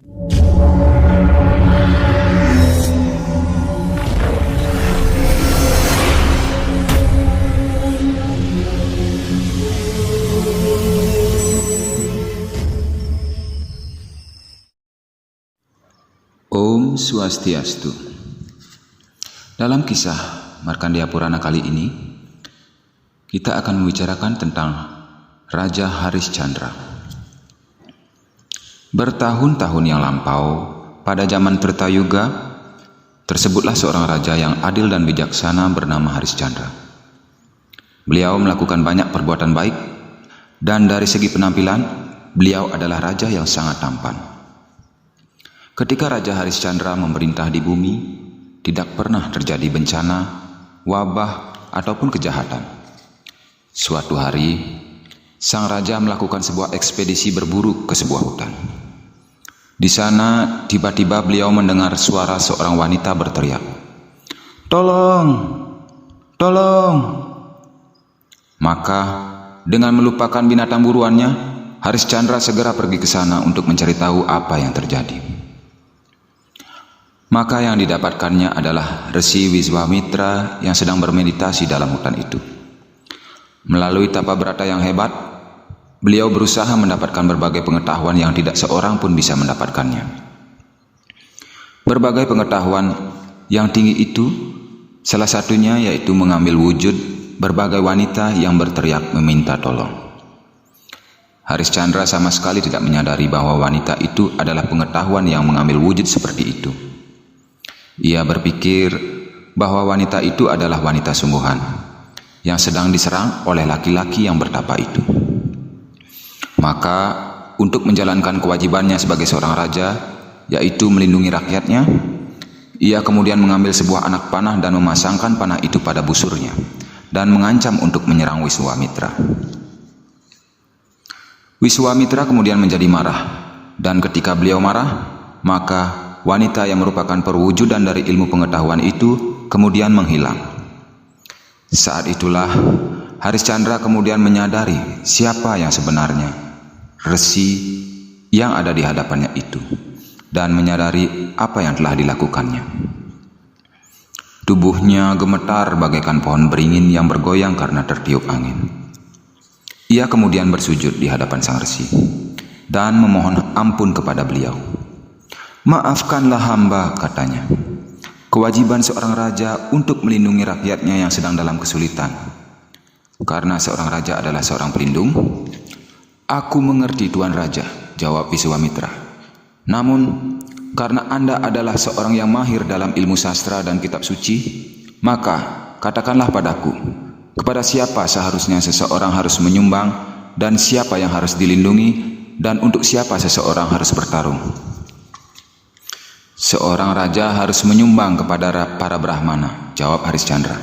Om Swastiastu. Dalam kisah Markandeya Purana kali ini, kita akan membicarakan tentang Raja Harishchandra. Bertahun-tahun yang lampau, pada zaman Tretayuga, tersebutlah seorang raja yang adil dan bijaksana bernama Harishchandra. Beliau melakukan banyak perbuatan baik, dan dari segi penampilan, beliau adalah raja yang sangat tampan. Ketika Raja Harishchandra memerintah di bumi, tidak pernah terjadi bencana, wabah, ataupun kejahatan. Suatu hari, sang raja melakukan sebuah ekspedisi berburu ke sebuah hutan. Di sana, tiba-tiba beliau mendengar suara seorang wanita berteriak, "Tolong! Tolong!" Maka, dengan melupakan binatang buruannya, Harishchandra segera pergi ke sana untuk mencari tahu apa yang terjadi. Maka yang didapatkannya adalah Resi Wiswamitra yang sedang bermeditasi dalam hutan itu. Melalui tapa brata yang hebat, beliau berusaha mendapatkan berbagai pengetahuan yang tidak seorang pun bisa mendapatkannya. Berbagai pengetahuan yang tinggi itu, salah satunya yaitu mengambil wujud berbagai wanita yang berteriak meminta tolong. Harishchandra sama sekali tidak menyadari bahwa wanita itu adalah pengetahuan yang mengambil wujud seperti itu. Ia berpikir bahwa wanita itu adalah wanita sungguhan yang sedang diserang oleh laki-laki yang bertapa itu. Maka, untuk menjalankan kewajibannya sebagai seorang raja, yaitu melindungi rakyatnya, ia kemudian mengambil sebuah anak panah dan memasangkan panah itu pada busurnya dan mengancam untuk menyerang Wiswamitra. Wiswamitra kemudian menjadi marah, dan ketika beliau marah, maka wanita yang merupakan perwujudan dari ilmu pengetahuan itu kemudian menghilang. Saat itulah Harishchandra kemudian menyadari siapa yang sebenarnya resi yang ada di hadapannya itu, dan menyadari apa yang telah dilakukannya. Tubuhnya gemetar bagaikan pohon beringin yang bergoyang karena tertiup angin. Ia kemudian bersujud di hadapan sang resi dan memohon ampun kepada beliau. "Maafkanlah hamba," katanya. "Kewajiban seorang raja untuk melindungi rakyatnya yang sedang dalam kesulitan. Karena seorang raja adalah seorang pelindung." "Aku mengerti, Tuan Raja," jawab Wiswamitra. "Namun, karena Anda adalah seorang yang mahir dalam ilmu sastra dan kitab suci, maka katakanlah padaku, kepada siapa seharusnya seseorang harus menyumbang, dan siapa yang harus dilindungi, dan untuk siapa seseorang harus bertarung." "Seorang raja harus menyumbang kepada para Brahmana," jawab Harishchandra.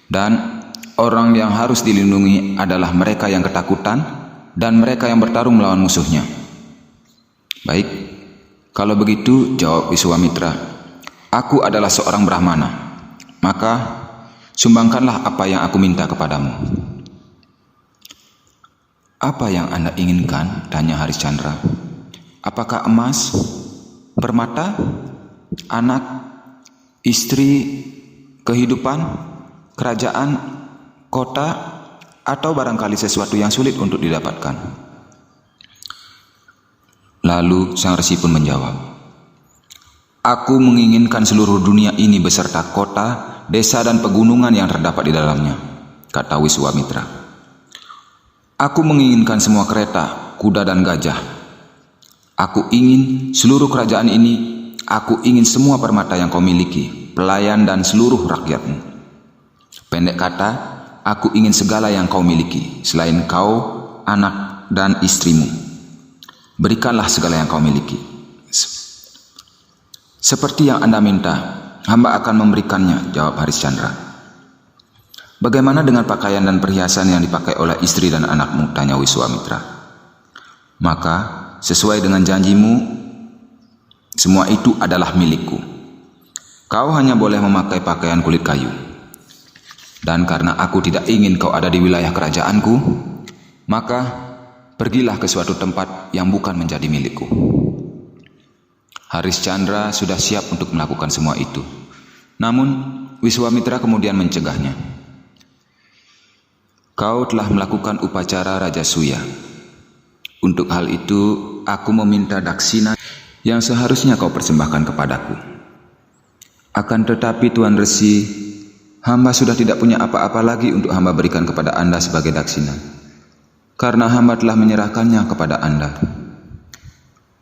"Dan orang yang harus dilindungi adalah mereka yang ketakutan dan mereka yang bertarung melawan musuhnya." "Baik, kalau begitu," jawab Wiswamitra, "aku adalah seorang Brahmana. Maka, sumbangkanlah apa yang aku minta kepadamu." "Apa yang Anda inginkan?" tanya Harishchandra. "Apakah emas, permata, anak, istri, kehidupan, kerajaan, kota, atau barangkali sesuatu yang sulit untuk didapatkan?" Lalu sang resi pun menjawab, "Aku menginginkan seluruh dunia ini beserta kota, desa, dan pegunungan yang terdapat di dalamnya," kata Wiswamitra. "Aku menginginkan semua kereta, kuda, dan gajah. Aku ingin seluruh kerajaan ini, aku ingin semua permata yang kau miliki, pelayan dan seluruh rakyatmu. Pendek kata, aku ingin segala yang kau miliki, selain kau, anak, dan istrimu. Berikanlah segala yang kau miliki. Seperti yang Anda minta, hamba akan memberikannya," jawab Harishchandra. "Bagaimana dengan pakaian dan perhiasan yang dipakai oleh istri dan anakmu?" tanya Wiswamitra. "Maka, sesuai dengan janjimu, semua itu adalah milikku. Kau hanya boleh memakai pakaian kulit kayu. Dan karena aku tidak ingin kau ada di wilayah kerajaanku, maka pergilah ke suatu tempat yang bukan menjadi milikku." Haris Chandra sudah siap untuk melakukan semua itu. Namun, Wiswamitra kemudian mencegahnya. Kau telah melakukan upacara Raja Suya. Untuk hal itu, aku meminta daksina yang seharusnya kau persembahkan kepadaku. Akan tetapi Tuan Resi, hamba sudah tidak punya apa-apa lagi untuk hamba berikan kepada Anda sebagai daksina, karena hamba telah menyerahkannya kepada Anda.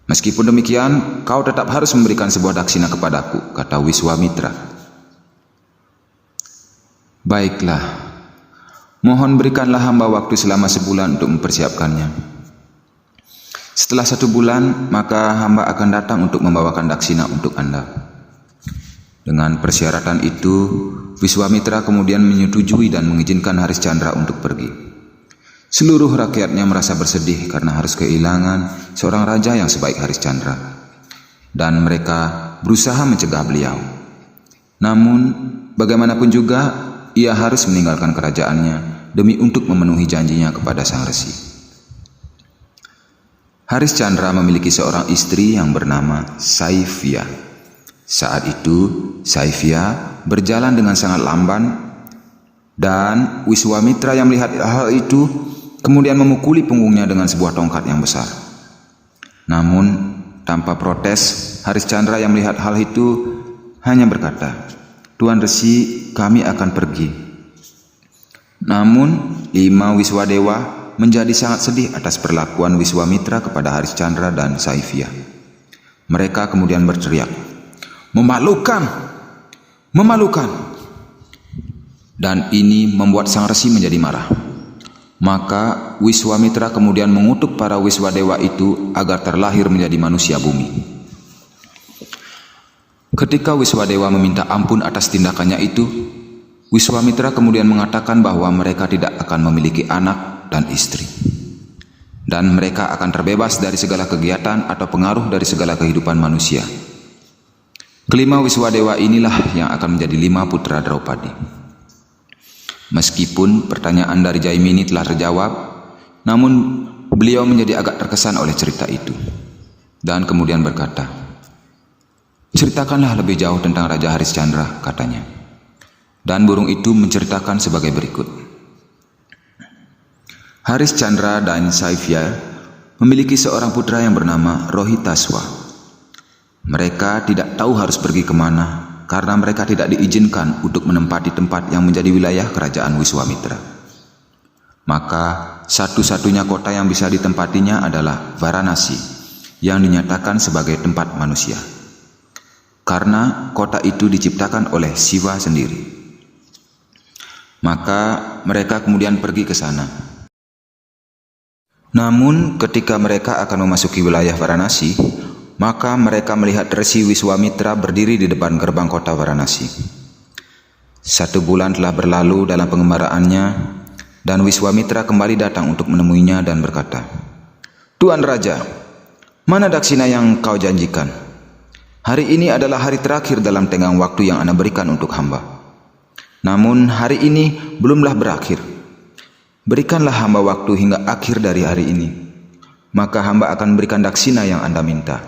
Meskipun demikian, kau tetap harus memberikan sebuah daksina kepadaku, kata Wiswamitra. Baiklah, mohon berikanlah hamba waktu selama sebulan untuk mempersiapkannya. Setelah 1 bulan, maka hamba akan datang untuk membawakan daksina untuk Anda. Dengan persyaratan itu, Wiswamitra kemudian menyetujui dan mengizinkan Haris Chandra untuk pergi. Seluruh rakyatnya merasa bersedih karena harus kehilangan seorang raja yang sebaik Haris Chandra, dan mereka berusaha mencegah beliau. Namun, bagaimanapun juga, ia harus meninggalkan kerajaannya demi untuk memenuhi janjinya kepada sang resi. Haris Chandra memiliki seorang istri yang bernama Saifia. Saat itu, Saifia berjalan dengan sangat lamban, dan Wiswamitra yang melihat hal itu kemudian memukuli punggungnya dengan sebuah tongkat yang besar. Namun, tanpa protes, Haris Chandra yang melihat hal itu hanya berkata, "Tuan Resi, kami akan pergi." Namun, 5 Wiswadewa menjadi sangat sedih atas perlakuan Wiswamitra kepada Haris Chandra dan Saifia. Mereka kemudian berteriak, "Memalukan! Memalukan!" Dan ini membuat sang resi menjadi marah. Maka Wiswamitra kemudian mengutuk para Wiswadewa itu agar terlahir menjadi manusia bumi. Ketika Wiswadewa meminta ampun atas tindakannya itu, Wiswamitra kemudian mengatakan bahwa mereka tidak akan memiliki anak dan istri, dan mereka akan terbebas dari segala kegiatan atau pengaruh dari segala kehidupan manusia. Kelima Wiswadewa inilah yang akan menjadi 5 putra Draupadi. Meskipun pertanyaan dari Jaimini telah terjawab, namun beliau menjadi agak terkesan oleh cerita itu, dan kemudian berkata, "Ceritakanlah lebih jauh tentang Raja Haris Chandra," katanya. Dan burung itu menceritakan sebagai berikut. Haris Chandra dan Saifia memiliki seorang putra yang bernama Rohitaswa. Mereka tidak tahu harus pergi kemana, karena mereka tidak diizinkan untuk menempati tempat yang menjadi wilayah kerajaan Wiswamitra. Maka satu-satunya kota yang bisa ditempatinya adalah Varanasi, yang dinyatakan sebagai tempat manusia, karena kota itu diciptakan oleh Siwa sendiri. Maka mereka kemudian pergi ke sana. Namun ketika mereka akan memasuki wilayah Varanasi, maka mereka melihat Resi Wiswamitra berdiri di depan gerbang kota Varanasi. 1 bulan telah berlalu dalam pengembaraannya, dan Wiswamitra kembali datang untuk menemuinya dan berkata, "Tuan Raja, mana daksina yang kau janjikan? Hari ini adalah hari terakhir dalam tenggang waktu yang Anda berikan untuk hamba. Namun hari ini belumlah berakhir. Berikanlah hamba waktu hingga akhir dari hari ini, maka hamba akan memberikan daksina yang Anda minta."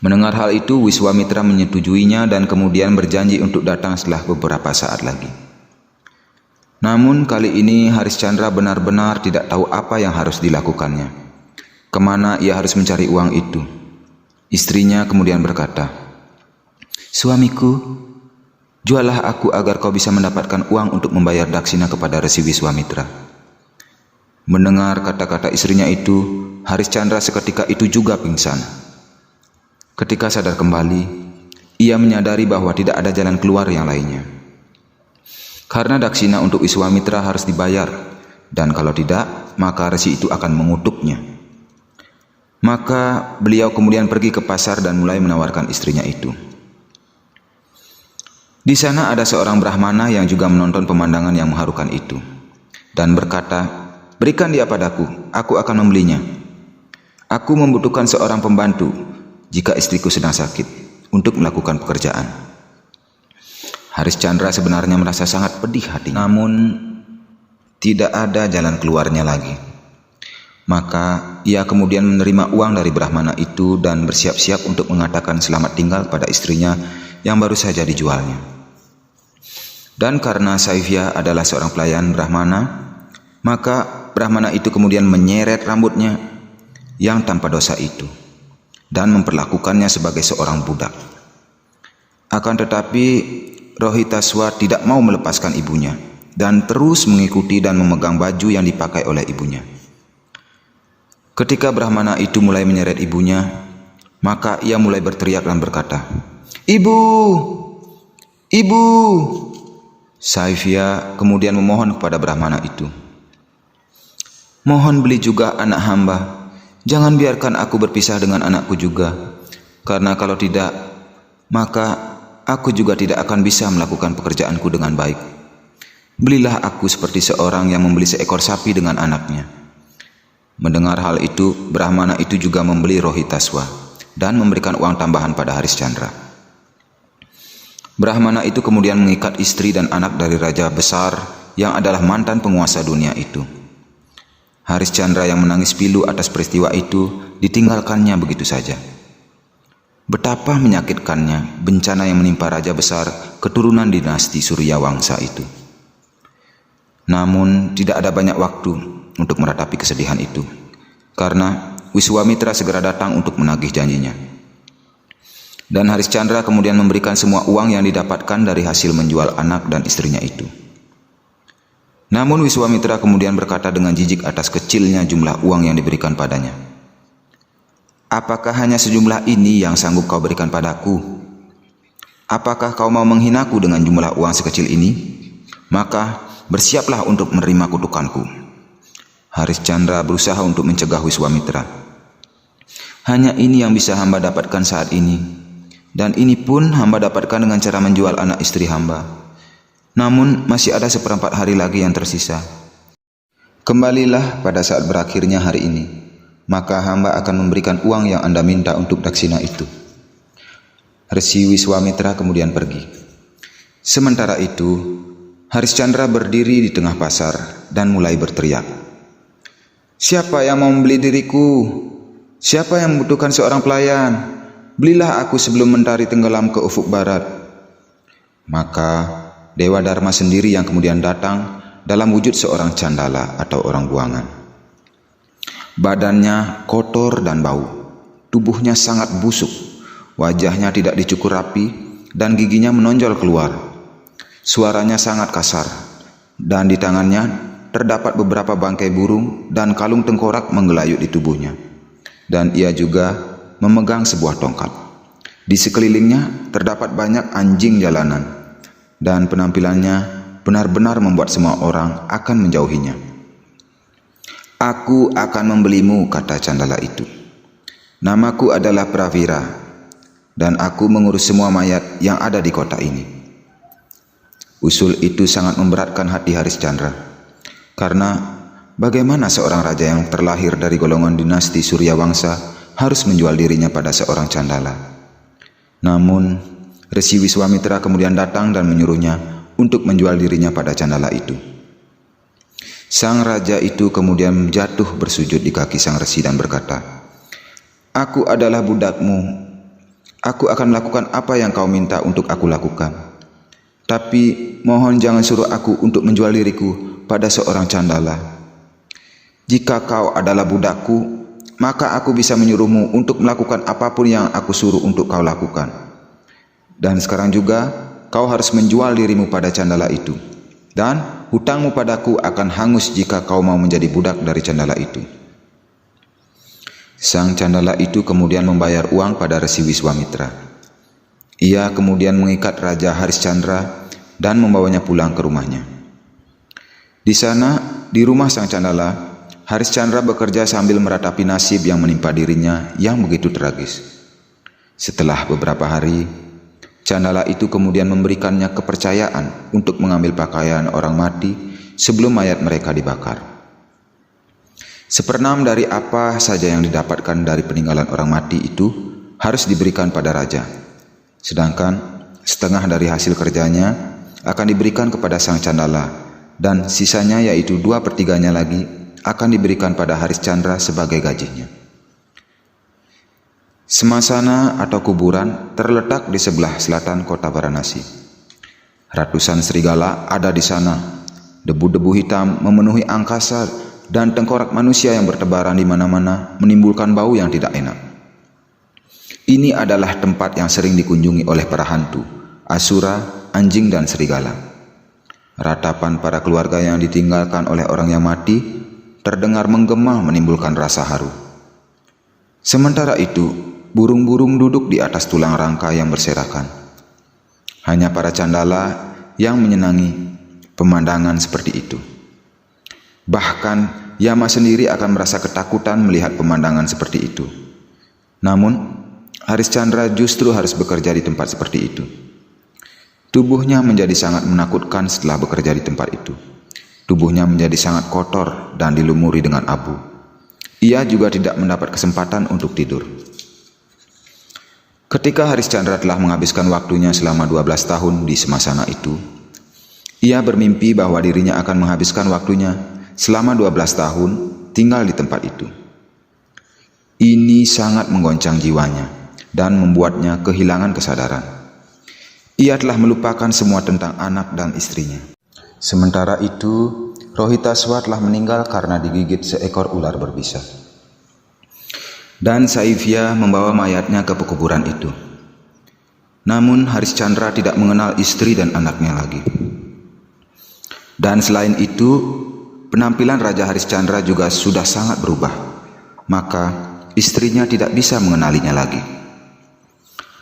Mendengar hal itu, Wiswamitra menyetujuinya dan kemudian berjanji untuk datang setelah beberapa saat lagi. Namun kali ini Haris Chandra benar-benar tidak tahu apa yang harus dilakukannya, kemana ia harus mencari uang itu. Istrinya kemudian berkata, "Suamiku, jualah aku agar kau bisa mendapatkan uang untuk membayar daksina kepada Resi Wiswamitra." Mendengar kata-kata istrinya itu, Haris Chandra seketika itu juga pingsan. Ketika sadar kembali, ia menyadari bahwa tidak ada jalan keluar yang lainnya. Karena daksina untuk Wiswamitra harus dibayar, dan kalau tidak, maka resi itu akan mengutuknya. Maka beliau kemudian pergi ke pasar dan mulai menawarkan istrinya itu. Di sana ada seorang Brahmana yang juga menonton pemandangan yang mengharukan itu, dan berkata, "Berikan dia padaku, aku akan membelinya. Aku membutuhkan seorang pembantu jika istriku sedang sakit untuk melakukan pekerjaan." Haris Chandra sebenarnya merasa sangat pedih hatinya, namun tidak ada jalan keluarnya lagi. Maka ia kemudian menerima uang dari Brahmana itu dan bersiap-siap untuk mengatakan selamat tinggal pada istrinya yang baru saja dijualnya. Dan karena Saifya adalah seorang pelayan Brahmana, maka Brahmana itu kemudian menyeret rambutnya yang tanpa dosa itu dan memperlakukannya sebagai seorang budak. Akan tetapi Rohitaswa tidak mau melepaskan ibunya dan terus mengikuti dan memegang baju yang dipakai oleh ibunya. Ketika Brahmana itu mulai menyeret ibunya, maka ia mulai berteriak dan berkata, "Ibu! Ibu!" Saifya kemudian memohon kepada Brahmana itu, "Mohon beli juga anak hamba. Jangan biarkan aku berpisah dengan anakku juga, karena kalau tidak, maka aku juga tidak akan bisa melakukan pekerjaanku dengan baik. Belilah aku seperti seorang yang membeli seekor sapi dengan anaknya." Mendengar hal itu, Brahmana itu juga membeli Rohitaswa dan memberikan uang tambahan pada Harishchandra. Brahmana itu kemudian mengikat istri dan anak dari raja besar yang adalah mantan penguasa dunia itu. Harishchandra yang menangis pilu atas peristiwa itu ditinggalkannya begitu saja. Betapa menyakitkannya bencana yang menimpa raja besar keturunan dinasti Surya Wangsa itu. Namun tidak ada banyak waktu untuk meratapi kesedihan itu, karena Wiswamitra segera datang untuk menagih janjinya. Dan Harishchandra kemudian memberikan semua uang yang didapatkan dari hasil menjual anak dan istrinya itu. Namun Wiswamitra kemudian berkata dengan jijik atas kecilnya jumlah uang yang diberikan padanya, "Apakah hanya sejumlah ini yang sanggup kau berikan padaku? Apakah kau mau menghinaku dengan jumlah uang sekecil ini? Maka bersiaplah untuk menerima kutukanku." Harishchandra berusaha untuk mencegah Wiswamitra. "Hanya ini yang bisa hamba dapatkan saat ini, dan ini pun hamba dapatkan dengan cara menjual anak istri hamba. Namun masih ada 1/4 hari lagi yang tersisa. Kembalilah pada saat berakhirnya hari ini, maka hamba akan memberikan uang yang Anda minta untuk daksina itu." Resi Wiswamitra kemudian pergi. Sementara itu, Harishchandra berdiri di tengah pasar dan mulai berteriak, "Siapa yang mau membeli diriku? Siapa yang membutuhkan seorang pelayan? Belilah aku sebelum mentari tenggelam ke ufuk barat." Maka Dewa Dharma sendiri yang kemudian datang dalam wujud seorang candala atau orang buangan. Badannya kotor dan bau, tubuhnya sangat busuk, wajahnya tidak dicukur rapi, dan giginya menonjol keluar. Suaranya sangat kasar, dan di tangannya terdapat beberapa bangkai burung dan kalung tengkorak menggelayut di tubuhnya. Dan ia juga memegang sebuah tongkat. Di sekelilingnya terdapat banyak anjing jalanan, dan penampilannya benar-benar membuat semua orang akan menjauhinya. "Aku akan membelimu," kata candala itu. "Namaku adalah Pravira, dan aku mengurus semua mayat yang ada di kota ini." Usul itu sangat memberatkan hati Harishchandra. Karena bagaimana seorang raja yang terlahir dari golongan dinasti Surya Wangsa harus menjual dirinya pada seorang candala. Namun Resi Wiswamitra kemudian datang dan menyuruhnya untuk menjual dirinya pada candala itu. Sang raja itu kemudian jatuh bersujud di kaki sang resi dan berkata, "Aku adalah budakmu. Aku akan melakukan apa yang kau minta untuk aku lakukan. Tapi mohon jangan suruh aku untuk menjual diriku pada seorang candala. Jika kau adalah budakku, maka aku bisa menyuruhmu untuk melakukan apapun yang aku suruh untuk kau lakukan. Dan sekarang juga kau harus menjual dirimu pada candala itu, dan hutangmu padaku akan hangus jika kau mau menjadi budak dari candala itu." Sang candala itu kemudian membayar uang pada Resi Wiswamitra. Ia kemudian mengikat Raja Harishchandra dan membawanya pulang ke rumahnya. Di sana, di rumah sang candala, Harishchandra bekerja sambil meratapi nasib yang menimpa dirinya yang begitu tragis. Setelah beberapa hari, candala itu kemudian memberikannya kepercayaan untuk mengambil pakaian orang mati sebelum mayat mereka dibakar. 1/6 dari apa saja yang didapatkan dari peninggalan orang mati itu harus diberikan pada raja, sedangkan setengah dari hasil kerjanya akan diberikan kepada sang candala, dan sisanya yaitu 2/3 lagi akan diberikan pada Hariscandra sebagai gajinya. Semasana atau kuburan terletak di sebelah selatan kota Varanasi. Ratusan serigala ada di sana. Debu-debu hitam memenuhi angkasa dan tengkorak manusia yang bertebaran di mana-mana menimbulkan bau yang tidak enak. Ini adalah tempat yang sering dikunjungi oleh para hantu, asura, anjing, dan serigala. Ratapan para keluarga yang ditinggalkan oleh orang yang mati terdengar menggema menimbulkan rasa haru. Sementara itu, burung-burung duduk di atas tulang rangka yang berserakan. Hanya para candala yang menyenangi pemandangan seperti itu. Bahkan Yama sendiri akan merasa ketakutan melihat pemandangan seperti itu. Namun, Hariscandra justru harus bekerja di tempat seperti itu. Tubuhnya menjadi sangat menakutkan setelah bekerja di tempat itu. Tubuhnya menjadi sangat kotor dan dilumuri dengan abu. Ia juga tidak mendapat kesempatan untuk tidur. Ketika Hariscandra telah menghabiskan waktunya selama 12 tahun di semasana itu, ia bermimpi bahwa dirinya akan menghabiskan waktunya selama 12 tahun tinggal di tempat itu. Ini sangat menggoncang jiwanya dan membuatnya kehilangan kesadaran. Ia telah melupakan semua tentang anak dan istrinya. Sementara itu, Rohitaswa telah meninggal karena digigit seekor ular berbisa. Dan Saivya membawa mayatnya ke pekuburan itu. Namun Hariscandra tidak mengenal istri dan anaknya lagi. Dan selain itu, penampilan Raja Hariscandra juga sudah sangat berubah. Maka istrinya tidak bisa mengenalinya lagi.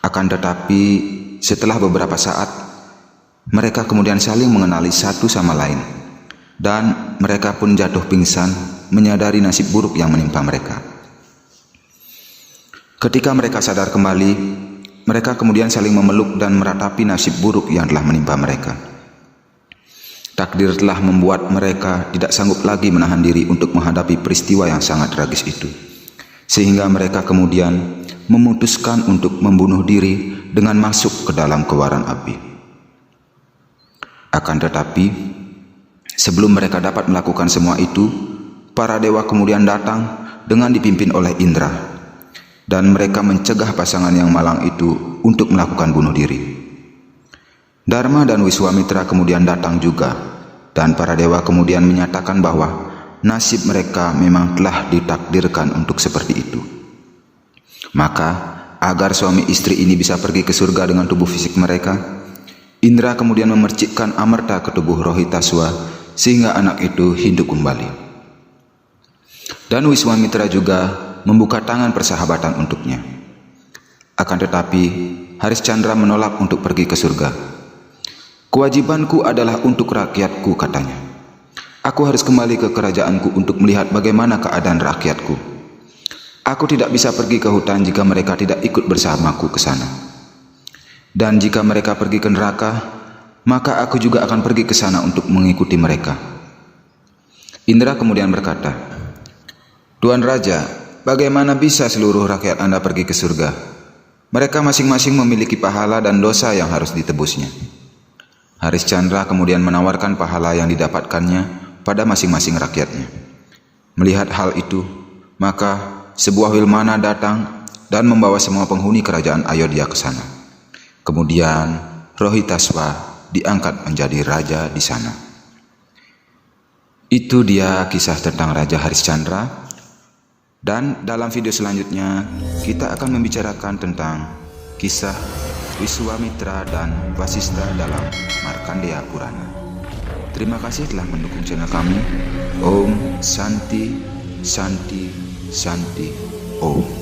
Akan tetapi, setelah beberapa saat, mereka kemudian saling mengenali satu sama lain. Dan mereka pun jatuh pingsan menyadari nasib buruk yang menimpa mereka. Ketika mereka sadar kembali, mereka kemudian saling memeluk dan meratapi nasib buruk yang telah menimpa mereka. Takdir telah membuat mereka tidak sanggup lagi menahan diri untuk menghadapi peristiwa yang sangat tragis itu. Sehingga mereka kemudian memutuskan untuk membunuh diri dengan masuk ke dalam kewaran api. Akan tetapi, sebelum mereka dapat melakukan semua itu, para dewa kemudian datang dengan dipimpin oleh Indra. Dan mereka mencegah pasangan yang malang itu untuk melakukan bunuh diri. Dharma dan Wiswamitra kemudian datang juga, dan para dewa kemudian menyatakan bahwa nasib mereka memang telah ditakdirkan untuk seperti itu. Maka, agar suami istri ini bisa pergi ke surga dengan tubuh fisik mereka, Indra kemudian memercikkan amerta ke tubuh Rohitaswa sehingga anak itu hidup kembali. Dan Wiswamitra juga membuka tangan persahabatan untuknya. Akan tetapi, Hariscandra menolak untuk pergi ke surga. Kewajibanku adalah untuk rakyatku, katanya. Aku harus kembali ke kerajaanku untuk melihat bagaimana keadaan rakyatku. Aku tidak bisa pergi ke hutan jika mereka tidak ikut bersamaku ke sana. Dan jika mereka pergi ke neraka, maka aku juga akan pergi ke sana untuk mengikuti mereka. Indra kemudian berkata, Tuan Raja, bagaimana bisa seluruh rakyat Anda pergi ke surga? Mereka masing-masing memiliki pahala dan dosa yang harus ditebusnya. Hariscandra kemudian menawarkan pahala yang didapatkannya pada masing-masing rakyatnya. Melihat hal itu, maka sebuah wilmana datang dan membawa semua penghuni kerajaan Ayodhya ke sana. Kemudian Rohitaswa diangkat menjadi raja di sana. Itu dia kisah tentang Raja Hariscandra. Dan dalam video selanjutnya kita akan membicarakan tentang kisah Wiswamitra dan Vasistha dalam Markandeya Purana. Terima kasih telah mendukung channel kami. Om Santi Santi Santi Om.